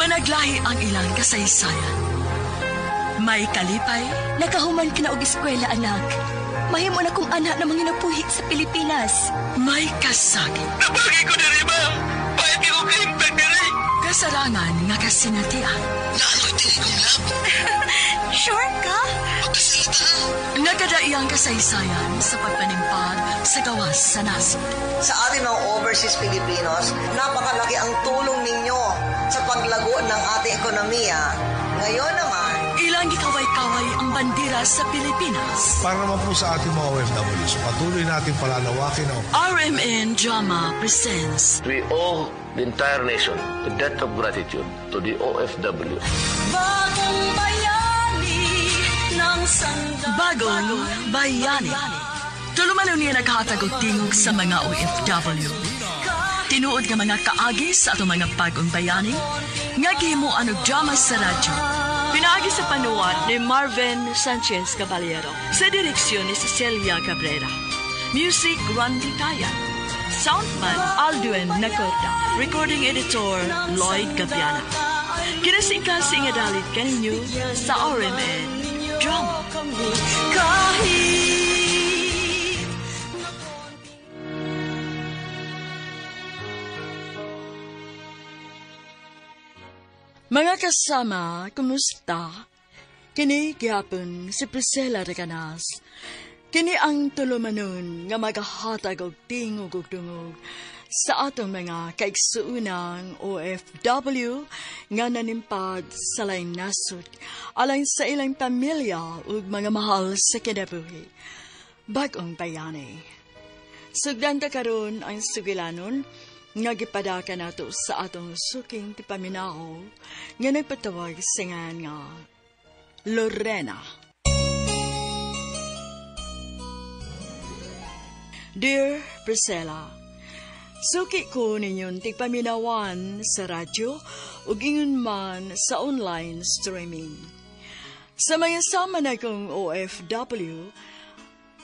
Managlahi ang ilang kasaysayan. May kalipay, nakahuman ka na og eskwela, anak. Mahimo na kong anak na manginapuhi sa Pilipinas. may kasakit, Nabagi ko na rin, ma'am. Bakit di ko kaimbag na rin? kasarangan nga kasinatian. Naano'y tinig kong lab. Sure ka? Magkasalita. Nagkadaiyang kasaysayan sa pagpanimpag sa gawas sa nasod. Sa atin ng Overseas Filipinos, napakalaki ang tulong ninyo sa paglago ng ating ekonomiya. Ngayon naman, Ilang gikaway-kaway ang bandera sa Pilipinas. Para naman po sa ating mga OFW, so patuloy natin palalawakin ang RMN Drama presents We owe the entire nation a debt of gratitude to the OFW. Bagong Bayani. Tulumanon niya naghatag og tingog sa mga OFW. Tinuod nga mga kaagi sa atong mga bagong bayani, nga gihimuan og drama sa radyo. Pinaagi sa panuwat ni Marvin Sanchez Caballero. Sa direksyon ni Cecilia Cabrera. Music, Randy Tayan. Soundman, Alduen Nacorda. Recording editor, Lloyd Gabiana. Kinasingkasing nga dalit kaninyo sa RMN Drama. Mga kasama, kumusta? Kini gihapon si Priscilla Reganas. Kini ang tulumanon nga magahatag og tingog ug dungog sa atong mga kaigsuunang OFW nga nanimpad sa laing nasod alang sa ilang pamilya ug mga mahal sa kinabuhi. Bagong bayani. Sugdan ta karon ang sugilanon nga gipadaka nato sa atong suking tipaminaw nga nagpatawag sa nga Lorena. Dear Priscilla, suki ko ninyong tigpaminawan sa radyo ug ingon man sa online streaming. Sa mga sama na kong OFW,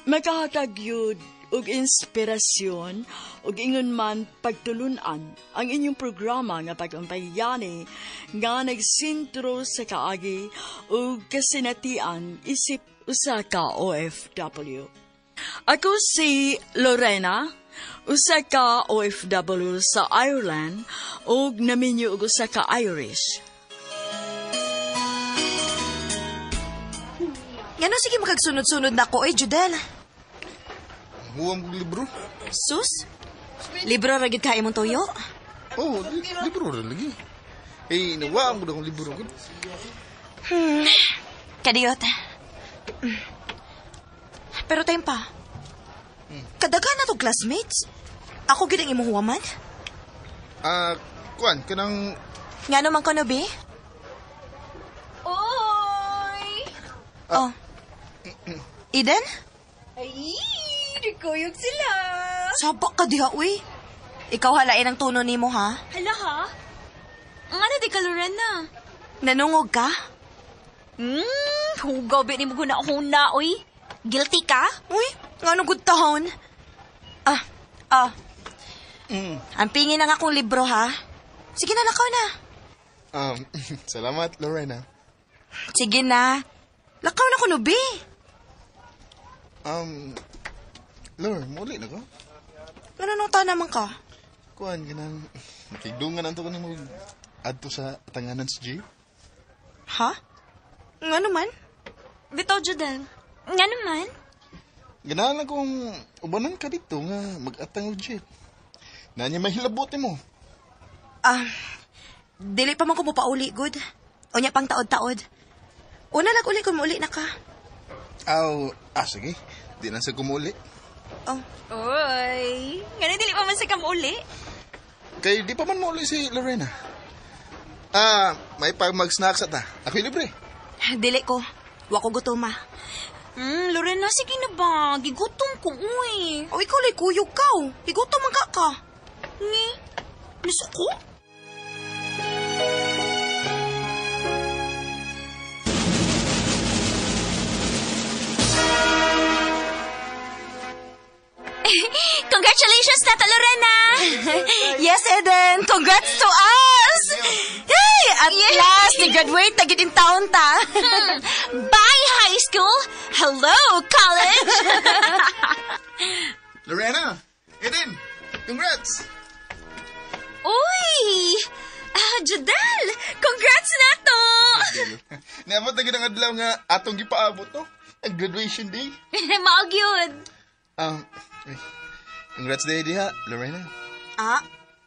makahatag yun ug inspirasyon ug ingon man pagtulunan ang inyong programa nga Pag-umpayani nga nagsintro sa kaagi ug kasinatian isip usa ka OFW. Ako si Lorena, usa ka OFW sa Ireland ug naminyo ug usa ka Irish. Ngano sige makagsunod-sunod na ko, Judel? huwag libro. Sus? Libro ra gid kay imong tuyo? Oh, libro rin lagi. Eh, nawaan mo na akong libro. Kadiyot. Pero time pa. Kadagan na to classmates. Ako gid ang imong huwaman. Kuan, kanang... Nga naman ko no, be? Oy! Oh. Eden? Ay, nagkuyog sila. Sabak ka diha, uy. Ikaw halain ang tono nimo, ha? Hala ha? Ang ano di ka, Lorena? Nanungog ka? Hugaw, ba ni mo guna akong naoy? Guilty ka? Uy, nga nung good tahon. Ang pingin ng akong libro, ha? Sige na, lakaw na. Salamat, Lorena. Sige na. Lakaw na ko, Nubi. Lor, muli na ko. Ano nung ta naman ka? Kuan, kanang... Nakigdungan ang to ka mo adto sa tanganan sa G. Ha? Nga naman? Bitaw, Judel. Nga naman? Ganahan akong ubanan ka dito nga mag-atang og jeep. Nanya mahilabote mo. Dili pa man ko pauli, good. O niya pang taod-taod. Una lang uli kung mauli na ka. Sige. Di na sa kumuli. Oh. Oy, nga na dili pa man sa kamuli. Kay di pa man mauli si Lorena. May pag mag-snacks ata. Ako'y libre. Dili ko. Wa ko gutoma. Lorena, sige na ba? Gigutom ko, uy. O ikaw lay kuyog ka. Igutom man ka. Ni, nisuko? Congratulations, Tata Lorena! Yes, Eden. Congrats to us! Hey, at last, ni-graduate na gid in town ta. Bye, high school! Hello, college! Lorena! Eden! Congrats! Uy! Jadel! Congrats na to! Naabot na ginang adlaw nga atong gipaabot, no? Ang graduation day. Maog yun. Congrats day diha, Lorena.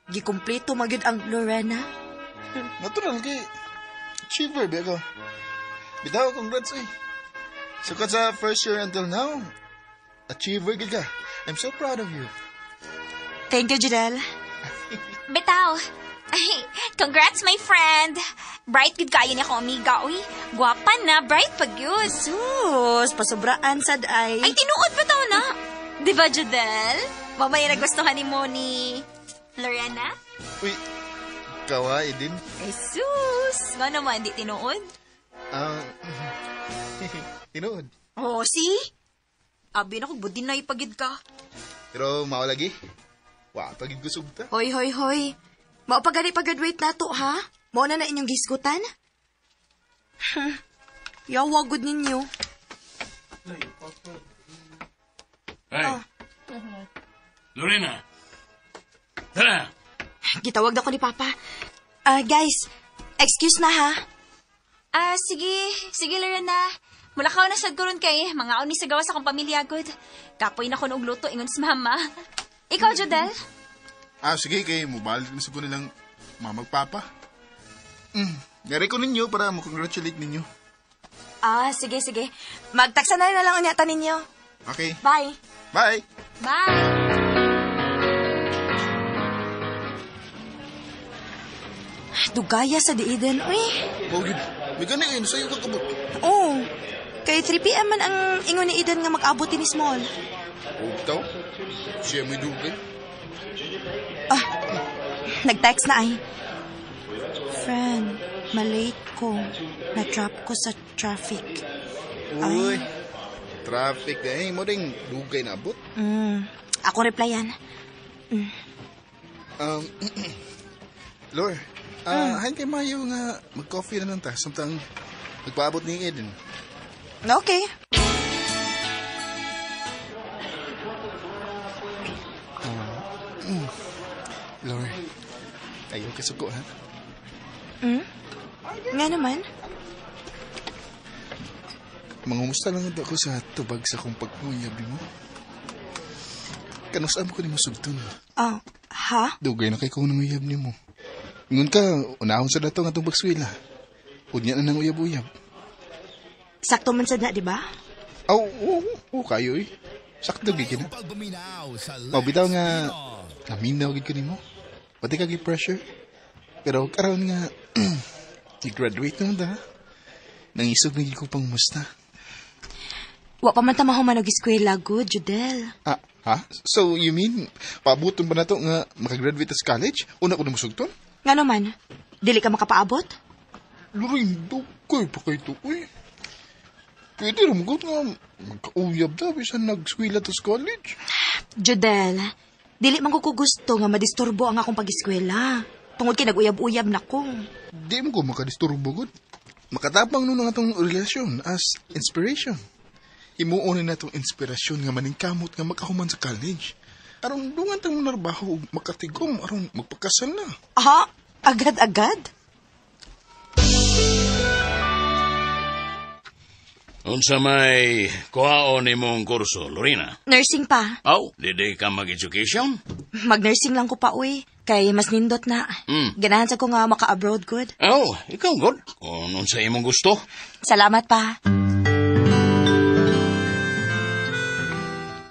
Gikumpleto magyud ang Lorena. Natural kay achiever ba ko. Bitaw, congrats eh. Sukat sa first year until now, achiever gid ka. I'm so proud of you. Thank you, Jadel. Betaw. Ay, congrats, my friend. Bright good kayo niya ko, amiga. Uy, gwapa na, bright pag yun. Sus, pasubraan sad ay. Ay, tinuod ba tao na? Diba, Jadel? Mamaya nagustuhan ni mo ni Lorena? Uy, kawaii din. Ay, sus. Nga naman, di tinuod? Tinood. Oh, see? Abi na ko, budin na ipagid ka. Pero mao lagi. Wa pagid kusog ta. Hoy. Mao pa gani pag-graduate nato, ha? Mao na inyong gisgutan? Yawa gud ninyo. Hey. Lorena. Tara. Gitawag na ko ni Papa. Guys, excuse na ha. Sige, Lorena. Mula ka na sad karon kay mga uni sa gawas akong pamilya good. Kapoy na ko og luto ingon si Mama. Ikaw, Jadel? Sige kay mobile na ko nilang mamagpapa. Gari ko ninyo para mo-congratulate ninyo. Sige. Magtaksa na lang unyata ninyo. Okay. Bye. Bye. Bye. Dugaya sa diiden, uy. Bogid. May gani kayo sa'yo kakabot. Oh, kay 3 p.m. man ang ingon ni Eden nga mag-abot ni Small. Ikaw? Siya may dugay. Nag-text na ay. Friend, malate ko. Na-trap ko sa traffic. Uy. Traffic na mo ding dugay na abot. Ako replyan. Lord, hain kay Mayo nga mag-coffee na lang ta samtang magpaabot ni Eden. Okay. Lord, ayaw ka suko, ha? Nga naman. Mangumusta lang ako sa tubag sa kong pagpuyab mo. Kanusam ko ni mo sugton. Ha? Dugay na kay ko nang uyab ni mo. Ingon ka, unahon sa dato nga itong bagswila. Unya na ng uyab-uyab. Sakto man sad na, di ba? Oo, kayo eh. Sakto gigi na. Mabitaw nga, naminaw gid ko ni mo. Pati kagi pressure. Pero karon nga, i-graduate naman ta. Nangisog na gid ko pang musta. Wa pa man ta mahuman og eskwela, good, Judel. Ha? So, you mean, paabuton ba na to nga makagraduate sa college? Una ko na musugton? Nga naman, dili ka makapaabot? Lurindo, kay pa kayo to, uy. Pwede rin mo nga magkauyab na bisan nag-skwela to sa college. Judel, dili man ko gusto nga madisturbo ang akong pag-eskwela. Tungod kay nag-uyab-uyab na ko. Di mo ko makadisturbo, good. Makatapang nun nga itong relasyon as inspiration. Himuunin na itong inspirasyon nga maningkamot nga makahuman sa college. Aron dungan tang narbaho makatigom aron magpakasal na. Agad-agad? Unsa may kuhaon ni mong kurso, Lorena? Nursing pa. Didi ka mag-education? Mag-nursing lang ko pa, uy. Kay mas nindot na. Ganahan sa ko nga maka-abroad, good. Ikaw good. Kung unsa imong gusto. Salamat pa.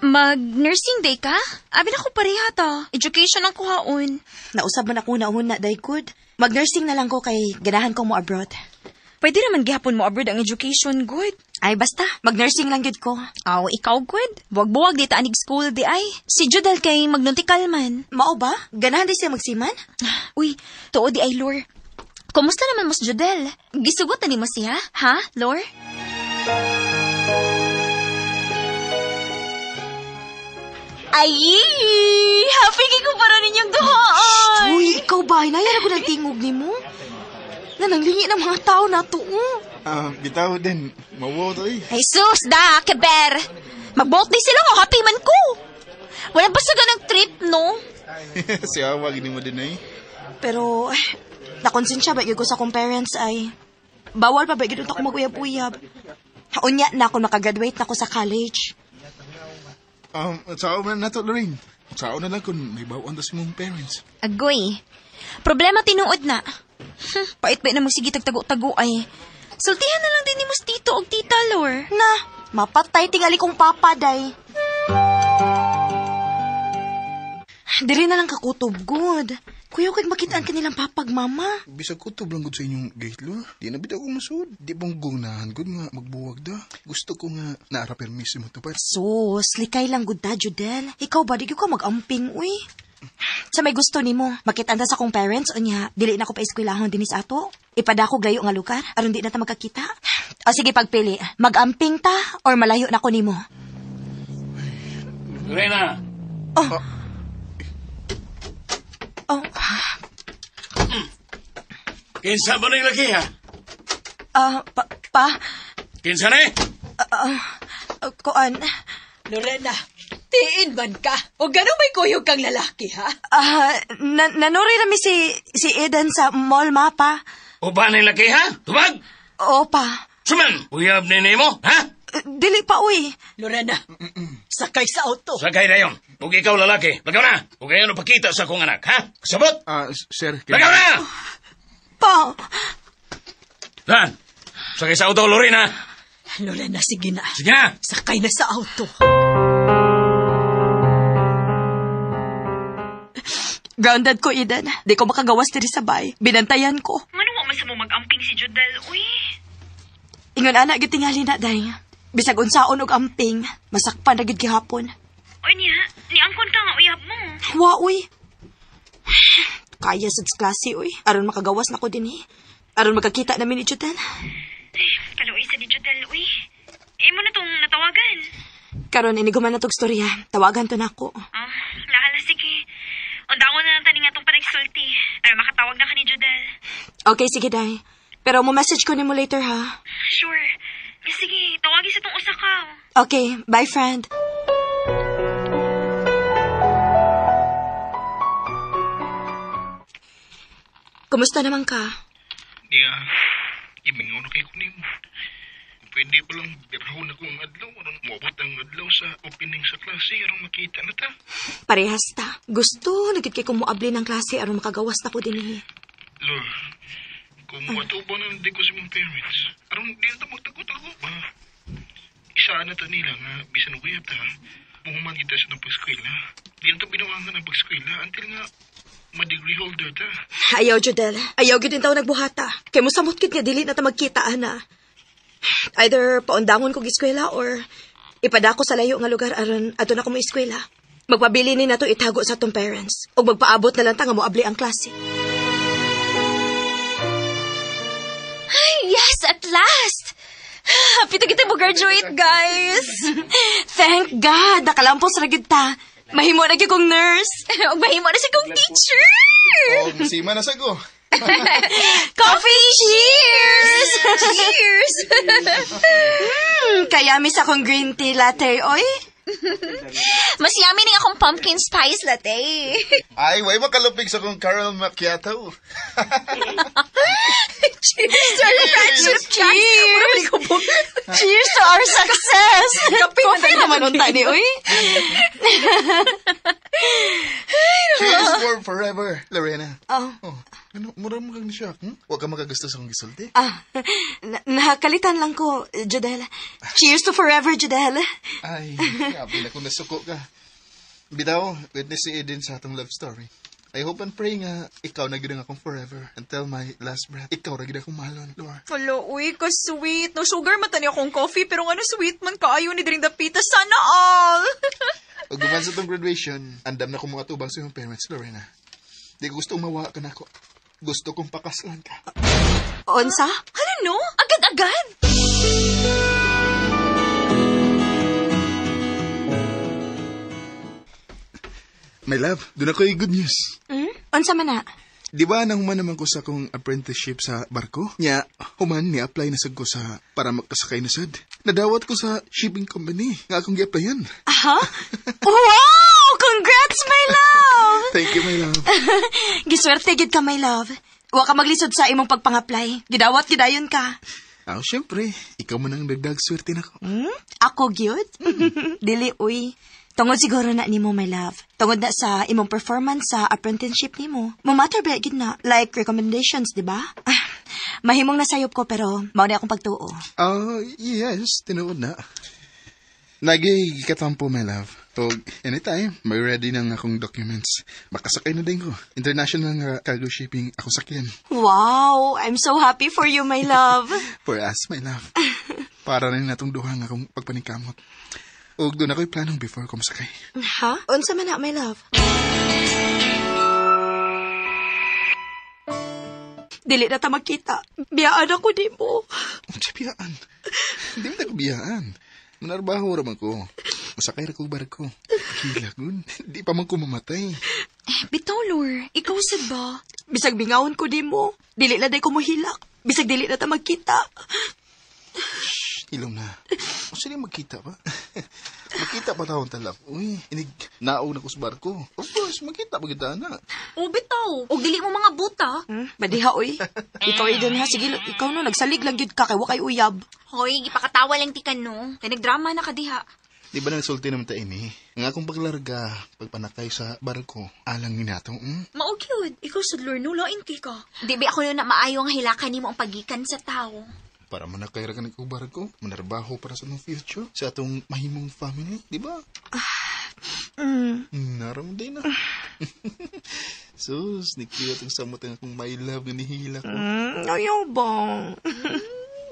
Mag-nursing day ka? Abi na ko pareha ta. Education ang kuhaon. Nausab man ako na day, good. Mag-nursing na lang ko kay ganahan ko mo abroad. Pwede naman gihapon mo abroad ang education, good. Ay, basta. Mag-nursing lang gid ko. Ikaw, good. Buwag-buwag di ta anig school di ay. Si Judel kay magnuntikal man. Mao ba? Ganahan di siya magsiman? Uy, tuo di ay, Lor. Kumusta naman mo si Judel? Gisugot na ni mo siya, ha, Lor? Ay! Happy ko para ninyong duhaan! Uy, ikaw ba? Hinayara ko ng tingog ni mo. na nanglingi ng mga tao na to. Bitaw din. Mawo to eh. Ay sus, da, keber. Mag-bolt din sila nga, happy man ko. Wala ba sa ganang trip, no? Siya, wagin mo din eh. Pero, nakonsensya ba ko sa akong parents ay bawal pa ba yun ako mag-uyab-uyab. Unya na ako nakagraduate na ako sa college. Sao na nato, Lorraine? Sao na lang kung may bawaan sa mong parents. Agoy. Problema tinuod na. Pait ba na mo sige tagtago-tago ay. Sultihan na lang din ni mos tito og tita, Lor. Na, mapatay tingali kong papa, day. Dili na lang kakutob, good. Kuya, kung makitaan ka nilang papag, mama. Bisag ko to gud sa inyong gate, Lor. Di na bitaw ko masud. Di bang gunahan gud nga magbuwag da. Gusto ko nga naara permiso mo to pa. Sus, likay lang good da, Judel. Ikaw ba, di ka mag-amping, uy. Sa may gusto nimo, makitanda sa kong parents, o niya, dili na ko pa eskwelahon dinis ato. Ipadako glayo nga lugar, aron di na ta magkakita. O sige, pagpili, mag-amping ta, or malayo na ko nimo. Lorena! Oh, Kinsa ba na laki, ha? pa, Kinsa na eh? kuan. Lorena, tiin man ka. O gano'n may kuyog kang lalaki, ha? Nanuri rami si Eden sa mall, mapa. O ba na laki, ha? Tubag! Opa. Suman, uyab ni mo, ha? Dili pa, uy. Lorena, sakay sa auto. Sakay na yun. Huwag ikaw lalaki. Lagaw na. Huwag kayo napakita sa akong anak, ha? Sabot! Sir. Lagaw na! Pa. Dan, sakay sa auto, Lorena. Lorena, sige na. Sige na. Sakay na sa auto. Grounded ko, Eden. Di ko makagawas diri sa bay. Binantayan ko. Ngano wa man sa mo mag-amping si Judel, uy? Ingon anak gid tingali na, day. Bisag unsaon og amping, masakpan ra gid gihapon. Uy niya, niangkon ka nga uyab mo. Wa, uy. Kaya sa klase, uy. Aron makagawas na ko din, eh. Aron magkakita namin ni Judel. Kaluoy sa ni Judel, uy. Imo na tong natawagan. Karon iniguman na tog storya. Tawagan to nako. Lahala, sige. Undangon na lang tani nga tong panagsulti. Para makatawag na ka ni Judel. Okay, sige, day. Pero mo message ko nimo later, ha? Sure. Sige, tawagin sa tong usa ka. Okay, bye, friend. Kumusta naman ka? Imingon kay ko nimo. Kung pwede pa lang, birahon ako ang adlaw. Aron mabot ang adlaw sa opening sa klase. Aron makita na ta. Parehas ta. Gusto, nagit kay kung muabli ng klase aron makagawas na ko din, eh. Lord, kung matubo na hindi ko sa mong parents, aron di na ta magtago-tago ba? Isaan na ta nila nga, bisan uyab ta, muhuman kita sa pag-eskwela. Di na ta binawangan ng pag-eskwela until nga ma-degree holder ta. Ayaw, Judel. Ayaw gid taw nagbuhata. Kay mo samot gid nga dili na ta magkita, ana. Either paundangon ko giskwela or ipadako sa layo nga lugar aron ato na ko mo eskwela. Magpabili ni nato itago sa tong parents o magpaabot na lang ta nga moabli ang klase. Ay, yes, at last! Happy to kita mo graduate, guys! Thank God! Nakalampos ra gid ta. Mahimo na gyud kong nurse. Ug mahimo na si kong teacher! Masima na sa ko. Coffee! Cheers! Cheers! Kaya miss akong green tea latte, oy. Mas yummy ning akong pumpkin spice latte. Ay, way makalupig sa kong caramel macchiato. Cheers to our friendship, Cheers! Cheers to our success! Coffee naman unta ni, oy. Cheers for forever, Lorena. Oh. Ano, mura mo kang shock, Huwag ka magagusto sa kong gisulti. Nakalitan lang ko, Judel. Cheers to forever, Judel. Ay, grabe na kung nasuko ka. Bitaw, witness si Eden sa atong love story. I hope and pray nga ikaw na gid akong forever until my last breath. Ikaw ra gid akong mahalon, Lord. Hello, uy, ka-sweet. No sugar man tani akong coffee, pero nga sweet man kaayo ni Dring Dapita. Sana all! Ug guman sa tong graduation, andam na kong mga tubang sa iyong parents, Lorena. Di ko gustong mawa ka na ako. Gusto kong pakaslan ka. Onsa? Ano no? Agad-agad! My love, doon ako yung good news. Onsa man na? Di ba nang human naman ko sa akong apprenticeship sa barko? Nya, human ni-apply na sad ko sa para makasakay na sad. Nadawat ko sa shipping company nga akong gi-applyan. Aha? Wow! Congrats, my love! Thank you, my love. Giswerte gid ka, my love. Wa ka maglisod sa imong pagpang-apply. Gidawat gidayon ka. Syempre, ikaw man ang nagdag swerte na ko. Ako gyud? Dili, uy. Tungod siguro na nimo, my love. Tungod na sa imong performance sa apprenticeship nimo. Matter ba gid na? Like recommendations, di ba? Mahimong nasayop ko pero mao na akong pagtuo. Yes, tinuod na. Nagi katampo, my love. O, anytime, may ready ng akong documents. Makasakay na din ko. International nga cargo shipping ako sakyan. Wow! I'm so happy for you, my love. For us, my love. Para rin natong duha nga akong pagpanikamot. O, doon ako'y planong before ko masakay. Ha? Unsa man na, my love? Dili na ta magkita. Biyaan ako di mo. Unsa biyaan? Hindi mo na ko biyaan. Manarbaho raman ko. Masakay ra kong barko. Hilagon. Di pa man ko mamatay. Bitaw, Lord. Ikaw sad ba? Bisag bingawon ko di mo. Dili na day ko mohilak. Bisag dili na ta magkita. Ilong na. O sila magkita ba? Magkita pa taon talak. Uy, inig naog na ko sa barko. Of course, magkita pa kita na. O, bitaw. O, dili mo mga buta. Badiha, uy. Ikaw ay dun ha. Sige, ikaw no, nagsalig lang yun ka kay wakay uyab. Hoy, ipakatawa lang tikan no. Kay nagdrama na ka diha. Di ba nagsulti naman ta ini? Nga akong paglarga, pagpanakay sa barko, alang ni nato. Mao gyud. Ikaw sad Lord no, lain ka. Di ba ako na maayo nga hilakan nimo ang pagikan sa tao. Para manakay ra ka ng barko, manarbaho para sa atong future, sa atong mahimong family, di ba? Naram din na. Sus, nikiyot ang samot ang akong my love nga nihila ko. Ayaw bang?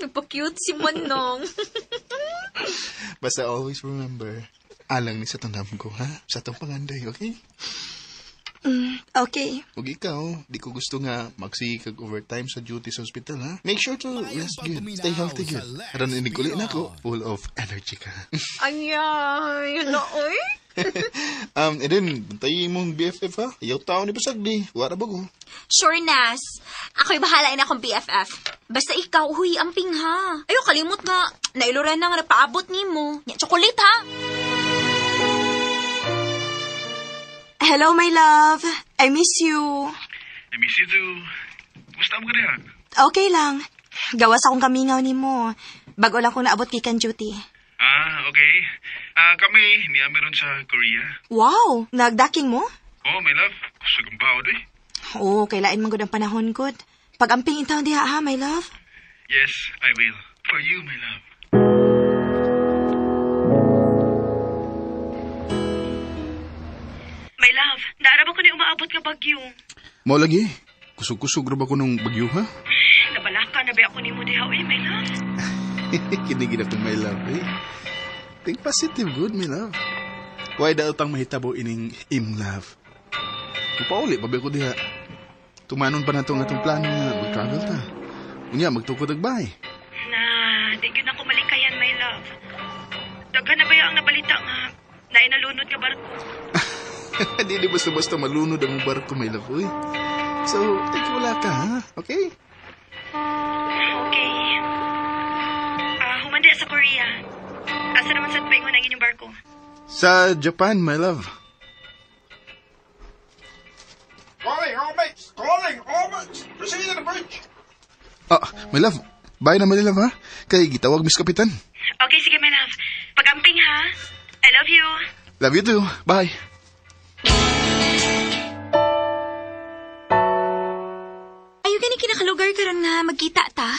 Nagpa-cute si Manong. Basta always remember, alang ni sa tanam ko, ha? Sa atong panganday, okay? Okay. Huwag ikaw, di ko gusto nga magsikag overtime sa duty sa hospital, ha? Make sure to rest good, stay healthy good. Aran iniguli na ako, full of energy ka. Ayay, na oy. And then, bantayin mong BFF, ha? Ayaw tao ni Basagdi, wala ba ko? Sure, Nas. Ako'y bahala na akong BFF. Basta ikaw, huy, amping ha. Ayaw, kalimot nga. Nailuran na nga nagpaabot ni mo. Nya, chocolate ha. Hello, my love. I miss you. I miss you too. Kumusta mo ka diha? Okay lang. Gawas akong kamingaw ni mo. Bago lang kong naabot kikan duty. Okay. Kami, niya meron sa Korea. Wow, nagdaking mo? Oh, my love. Gusto kong baod eh. Oo, kailain man gud ang panahon gud. Pag-amping intaw diha ha, my love. Yes, I will. For you, my love. My love, naarap ako ni umaabot nga bagyo. Mao lagi, kusog-kusog ra ba ko nung bagyo, ha? Nabalaka na ba ako ni mo diha, oy, my love? Kinigin ako, my love, eh. Think positive good, my love. Why daw tang mahitabo ining imong love? Upauli, babi ko diha. Tumanon pa na itong atong plano nga mag-travel ta. Unya, magtukod agbay. Di yun ako malikayan, my love. Daghan na ba ang nabalita nga nainalunod ka barko? Di basta-basta malunod ang barko, my love, uy. So, take wala ka, ha? Okay? Okay. Humanda sa Korea. Asa naman sa paingon ang inyong barko? Sa Japan, my love. Calling all mates! Calling all mates! Proceed to the bridge! My love. Bye na, my love, ha? Kay gitawag, Miss Kapitan. Okay, sige, my love. Pag-amping, ha? I love you. Love you too. Bye. Ayaw gani kinakalugar karon nga magkita ta.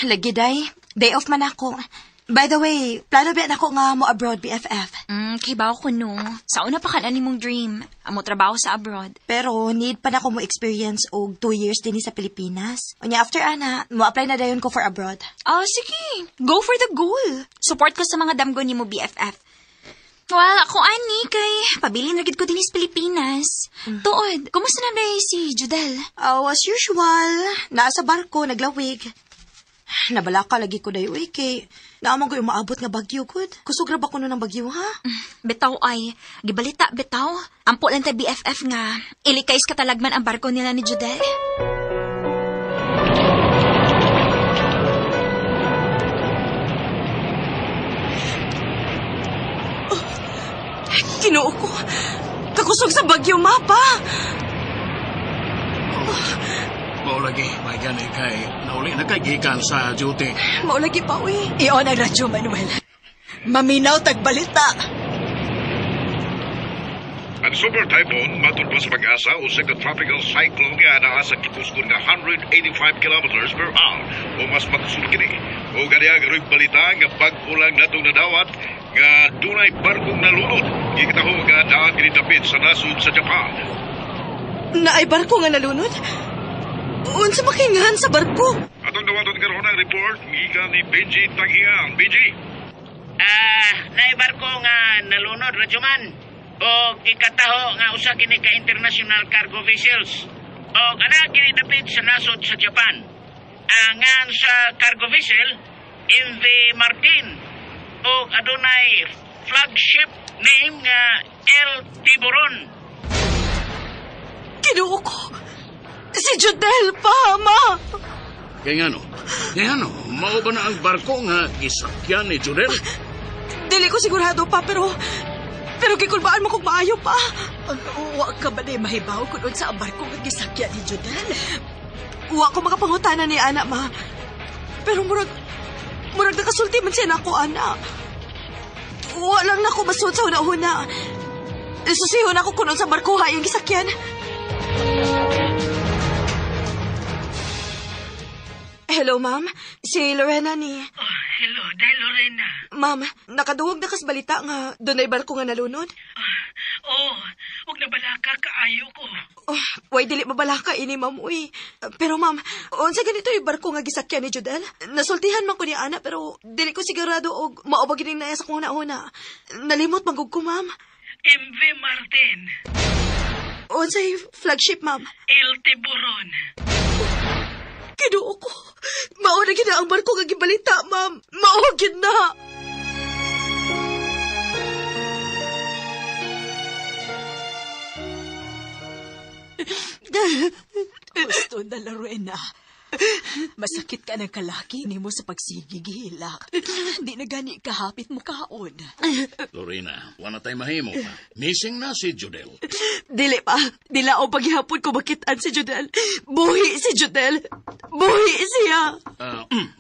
Lagi day. Day off man ako. By the way, plano ba ako nga mo abroad, BFF? Kay bawo ko no. Sa una pa ka na nimong dream. Amo trabaho sa abroad. Pero need pa na ko mo experience og 2 years din sa Pilipinas. Unya after ana, mo apply na dayon ko for abroad. Sige. Go for the goal. Support ko sa mga damgo ni mo, BFF. Well, ako ani kay pabilin ra gid ko din sa Pilipinas. Tuod, kumusta na ba si Judel? As usual, naa sa barko, naglawig. Nabalaka lagi ko dayo kay naamang ko yung maabot nga bagyo good. Kusog ra ba ko ng bagyo ha? Bitaw ay, gibalita bitaw. Ampo lang ta BFF nga. Ilikais katalagman ang barko nila ni Judel. Ginoo ko. Kakusog sa bagyo mapa. Maulagi, may gani kay nauli na kay gikan sa duty. Maulagi pa, uy. Iyon ang radyo, Manuel. Maminaw tagbalita. Ang super typhoon matod pa sa pag-asa o sa tropical cyclone nga naa sa kipuskon nga 185 kilometers per hour o mas magsunod kini. O ganyan rin balita nga pag-ulang natong nadawat nga dunay barkong nalunod. Gikataho nga daan kinitapit sa nasud sa Japan. Naay barko nga nalunod? Unsa makingahan sa barko? Atong dawaton karon ang report gikan ni Benji Tagian. Benji? Naibarko nga nalunod, Radyoman. O ikataho nga usa kini ka international cargo vessels. O ana kini dapit sa nasod sa Japan. Ngan sa cargo vessel, MV Martin. O adunay flagship name nga El Tiburon. Ginoo ko. Si Judel pa, ma. Kaya nga no, mao ba na ang barko nga gisakyan ni Judel? Dili ko sigurado pa, pero kikulbaan mo kung maayo pa. Wa ka ba na mahibaw kung sa barko nga gisakyan ni Judel? Wa ko makapangutana ni Ana, ma. Pero murag nakasulti man siya na ako, Ana. Wa lang na ako masud sa una-una. Susihon ako kunon sa barko ha yung gisakyan. Hello, ma'am. Si Lorena ni... Hello, dahil Lorena. Ma'am, nakaduwag na kas balita nga doon ay barko nga nalunod. Huwag na balaka, kaayo ko. Way dili mabalaka ini, ma'am. Uy. Pero, ma'am, unsa ganito yung barko nga gisakyan ni Judel? Nasultihan man ko ni Ana, pero dili ko sigurado og maubagin na sa kong una-una. Nalimot manggug ko, ma'am. MV Martin. Unsay flagship, ma'am? El Tiburon. Kinuo ko. Mauna gina ang barko nga gibalita, ma'am. Maugid na. Gusto na, Lorena. Masakit ka ng kalaki ni mo sa pagsigigihilak. Di na gani kahapit mo kaon. Lorena, wala tayo mahimo pa. Missing na si Judel. Dili pa. Dila o paghihapon ko makitaan si Judel. Buhi si Judel. Buhi siya.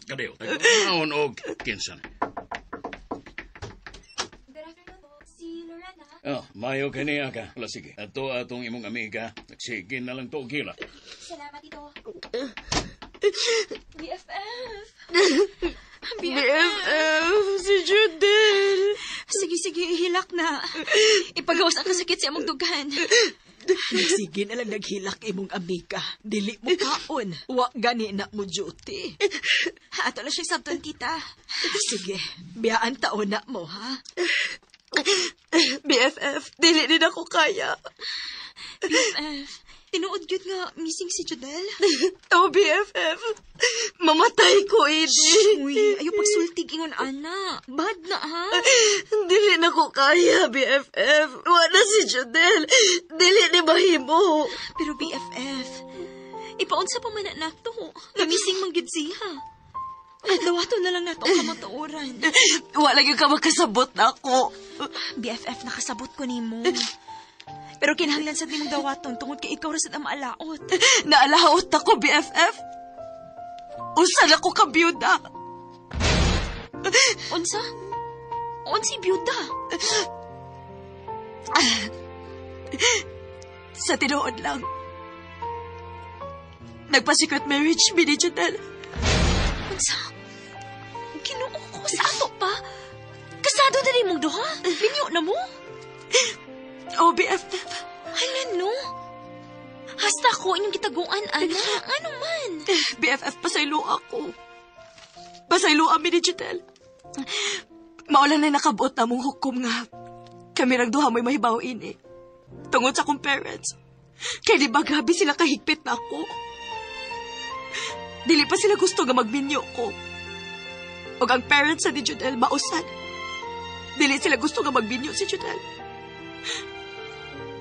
Kadeo, tayo og kinsan. Mayo kaniya ka. Wala, sige. Ato atong imong amiga. Sige na lang to og hila. Salamat ito. BFF. BFF, si Judel. Sige, hilak na. Ipagawas ang kasakit sa among dugan. Sige na lang naghilak imong amiga. Dili mo kaon. Wa gani na mo duty. Ato na siyang sabton, tita. Sige, biyaan taon na mo, ha? BFF, dili din ako kaya. BFF, tinuod yun nga missing si Judel. BFF, mamatay ko, Edie. Uy, ayaw pagsultig ingon, Ana. Bad na, ha? Dili na ko kaya, BFF. Wala si Judel. Dili ni mahimo. Pero BFF, ipaunsa pa man na to. Namising manggid siya. Dawato na lang nato ang kamatuoran. Wala yung ka makasabot na ako. BFF, nakasabot ko ni mo. Pero kinahanglan sa timong dawaton tungod kay ikaw rasad ang maalaot. Naalaot ako, BFF. Usan ako ka byuda. Unsa? Unsi byuda? Sa tinuod lang. Nagpa-secret marriage, Bini Judel. Unsa? Kinuo ko sa ato pa? Kasado na rin mong duha? Binyo na mo? BFF. Halan, no? Hasta ko inyong gitaguan, Ana. Ano man? BFF, pasaylo ako. Pasaylo kami ni Judel. Maulan na nakabuot na mong hukom nga. Kami rang duha mo'y mahibaw ini. Tungod sa akong parents. Kaya di ba gabi sila kahigpit na ako. Dili pa sila gusto nga magminyo ko. O ang parents sa ni Judel mausad. Dili sila gusto nga magminyo si Judel.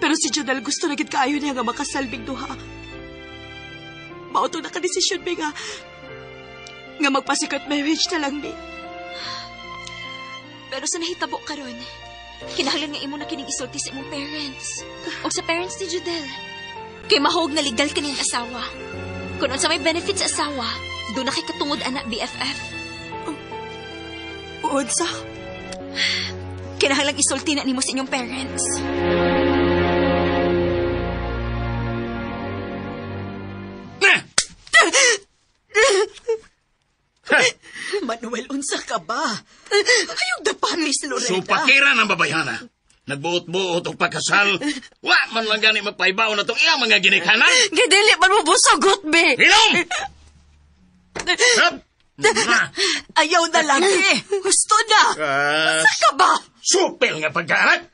Pero si Judel gusto na gid kaayo niya nga makasalbing duha. Mauto na ka desisyon mi nga magpa-secret marriage na lang mi. Pero sa nahitabo karon, kinahanglan nga imo na kining isulti sa imong parents. O sa parents ni Judel. Kay mahog na legal kaning asawa. Kung sa may benefits sa asawa, doon na kay katungod anak BFF. Unsa? Kinahanglan isulti na nimo sa inyong parents. Manuel, unsa ka ba? Ayong dapamis, Loretta. So, patira ng babayana. Nagbuot-buot o pagkasal. Wa man lang gani magpaibaw na itong iyang mga ginikanan. Gidili man mo busagot, be. Ilong! Ayaw na lang, eh. Gusto na. Unsa ka ba? Supel nga pagkarat.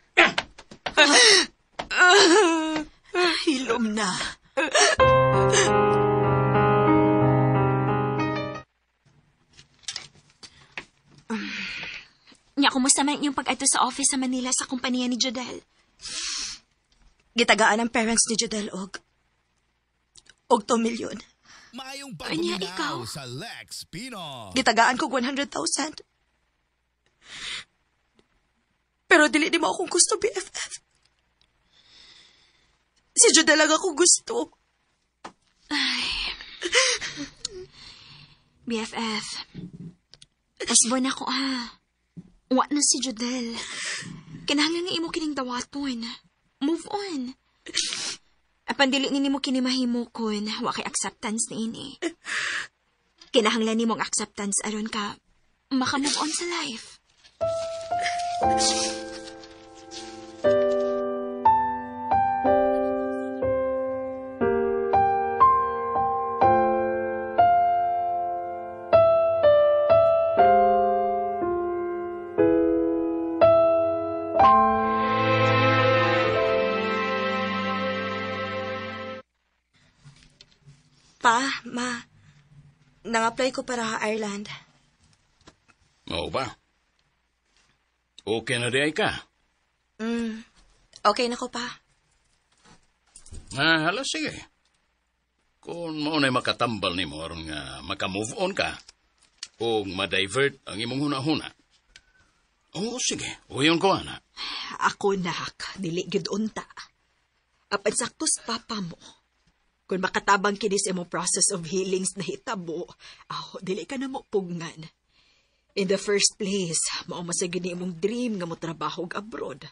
Hilom na. Nya, kumusta man yung pag-ato sa office sa Manila sa kumpanya ni Judel? Gitagaan ang parents ni Judel og 2 milyon. Anya, ikaw? Sa Lex Pino. Gitagaan ko 100,000. Pero dili di mo akong gusto, BFF. Si Judel lang ako gusto. Ay. BFF. Pasborn ako, ha? Wa na si Judel. Kinahanglan nga imo kining dawaton. Move on. Apan dili ni mo kini mahimokon, wa kay acceptance ni ini. Kinahanglan nimong acceptance aron ka maka-move on sa life. Pa, ma, nang-apply ko para Ireland. Oo ba? Okay na di ay ka? Okay na ko, pa. Hala, sige. Kung maunay makatambal ni mo aron nga maka-move on ka o ma-divert ang imong huna-huna. Oo, sige. Uyon ko, ana. Ako, nak, dili gid unta. Apan saktos papa mo. Kung makatabang kini sa imong process of healings na hitabo, dili ka na mo pugnan. In the first place, mao masagid ni imong dream nga mo trabaho abroad.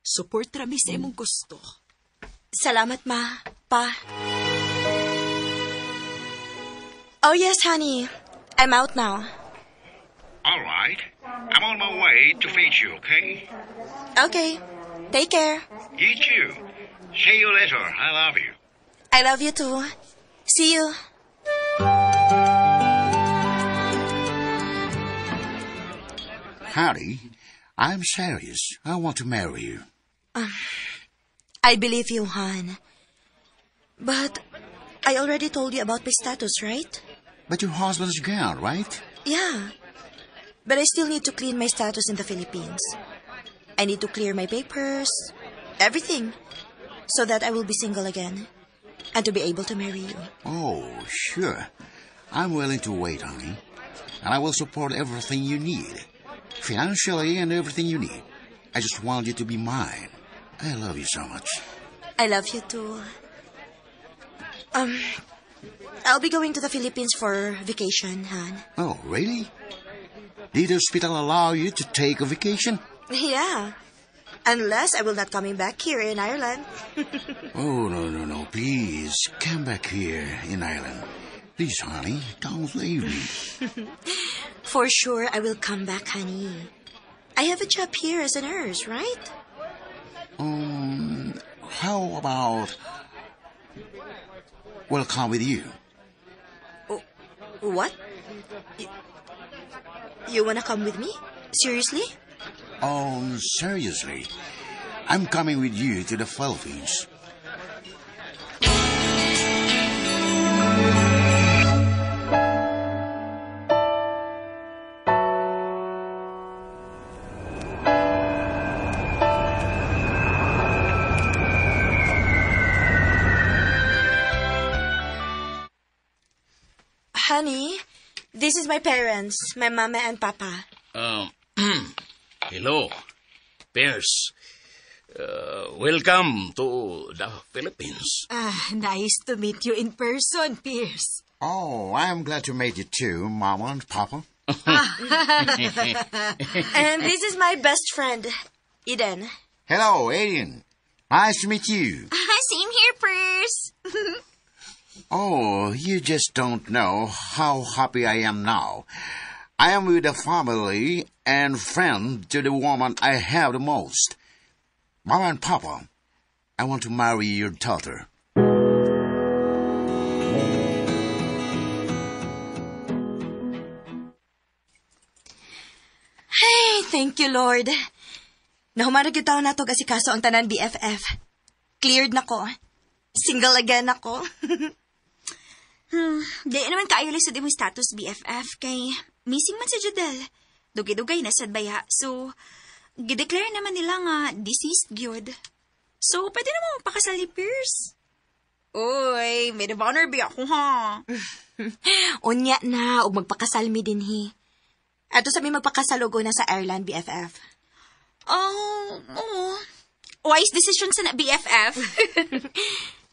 Support rami sa imong gusto. Salamat, ma. Pa. Oh, yes, honey. I'm out now. All right. I'm on my way to fetch you, okay? Okay. Take care. You too. See you later. I love you. I love you too. See you. Harry, I'm serious. I want to marry you. I believe you, Han. But I already told you about my status, right? But your husband's gone, right? Yeah. But I still need to clean my status in the Philippines. I need to clear my papers, everything, so that I will be single again. And to be able to marry you. Oh, sure. I'm willing to wait, honey. And I will support everything you need. Financially and everything you need. I just want you to be mine. I love you so much. I love you too. I'll be going to the Philippines for vacation, Han. Oh, really? Did the hospital allow you to take a vacation? Yeah. Unless I will not coming back here in Ireland. Oh, no. Please, come back here in Ireland. Please, honey, don't leave me. For sure, I will come back, honey. I have a job here as a nurse, right? How about... We'll come with you. Oh, what? You wanna come with me? Seriously? Oh, seriously. I'm coming with you to the Philippines. Honey, this is my parents, my mama and papa. Hello, Pierce. Welcome to the Philippines. Nice to meet you in person, Pierce. Oh, I'm glad to meet you too, Mama and Papa. And this is my best friend, Eden. Hello, Aiden. Nice to meet you. Same here, Pierce. Oh, you just don't know how happy I am now. I am with the family and friend to the woman I have the most. Mama and Papa, I want to marry your daughter. Hey, thank you, Lord. Nahumarag yung taon na to kasi kaso ang tanan BFF. Cleared na ko. Single again ako. Di naman kaayo lisod imong status BFF kay missing man si Judel. Dugay-dugay na sad baya. So, gideclare naman nila nga deceased gyud. So, pwede naman magpakasal ni Pierce. Uy, may honor ba ako, ha? Unya na, og magpakasal mi dinhi. Ato sa mi magpakasalugo na sa Ireland, BFF. Oo. Wise decision sa na, BFF.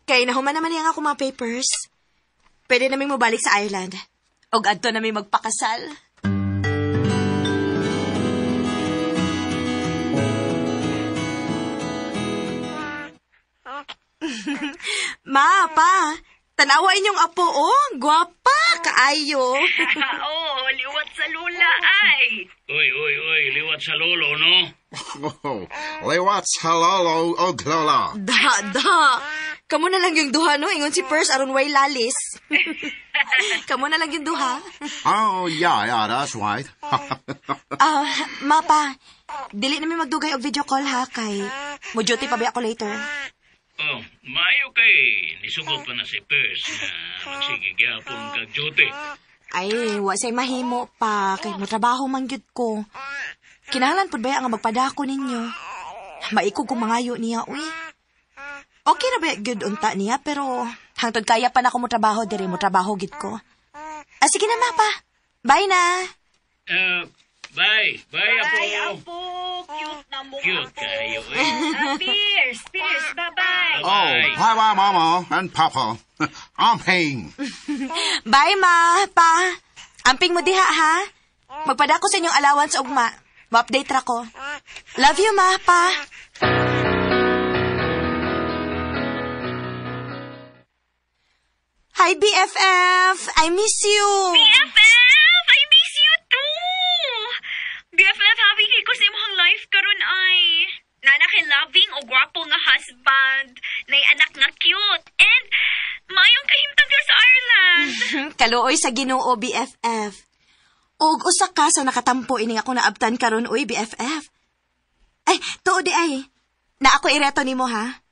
Kay nahuman naman yung ako mga papers. Pwede namin mabalik sa Ireland. Og adto namin magpakasal. Ma, pa, tanawa inyong apo, oh. Gwapa, kaayo. Liwat sa lula, ay. Uy, liwat sa lolo, no? Liwat sa lolo o lola. Da. Kamu na lang yung duha, no? Ingon si Pers, aron way lalis. Kamu na lang yung duha. Oh, yeah, that's right. Mapa, dili namin magdugay og video call, ha, kay mo-duty pa ba ako later? Oh, maayo kay nisugot pa na si Pierce na magsige gyapon kag duty. Ay, wasay mahimo pa, kay matrabaho man gyud ko. Kinahanglan pud ba nga magpadako ninyo? Maikog kong mangayo niya, uy. Okay na ba gyud unta niya, pero hangtod kaya pa na ako mo trabaho, diri mo trabaho gyud ko. Sige na, Mapa. Bye na. Bye, Apo. Apo. Cute na mo, Cute Apo. kayo, eh. Pierce, bye-bye. Oh, bye-bye, Mama and Papa. I'm paying. Bye, Ma, Pa. Amping mo diha, ha? Magpadako sa inyong allowance og ma. Ma-update ra ko. Love you, Ma, Pa. Hi, BFF. I miss you. BFF, I miss you too. BFF, happy kay ko sa imong life karon ay. Nana kay loving o gwapo nga husband. Nay anak nga cute. And mayong kahimtang ka sa Ireland. Kaluoy sa Ginoo, BFF. Og usa ka sa nakatampo ining ako naabtan karon, uy, BFF. Ay, tuo di ay. Na ako ireto nimo, ha?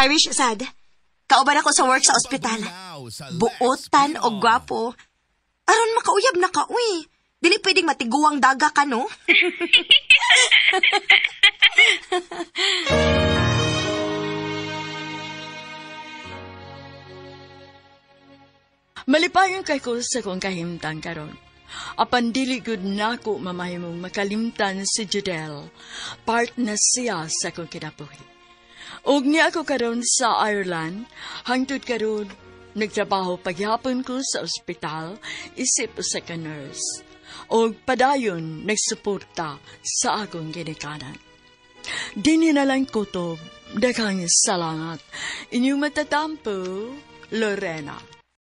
Irish sad. Kauban ako sa work sa ospital. Buotan o gwapo. Aron makauyab na ka, uy. Dili pwedeng matiguang daga ka, no? Malipayon kay ko sa kong kahimtang karon. Apan dili gud nako mamahimong makalimtan si Judel. Part na siya sa kong kinabuhi. Og niya ako karon sa Ireland, hangtod karon nagtrabaho paghapon ko sa ospital, isip sa ka nurse. Og padayon nagsuporta sa akong ginikanan. Dini na lang kutob, daghang salamat. Inyong matatampo, Lorena.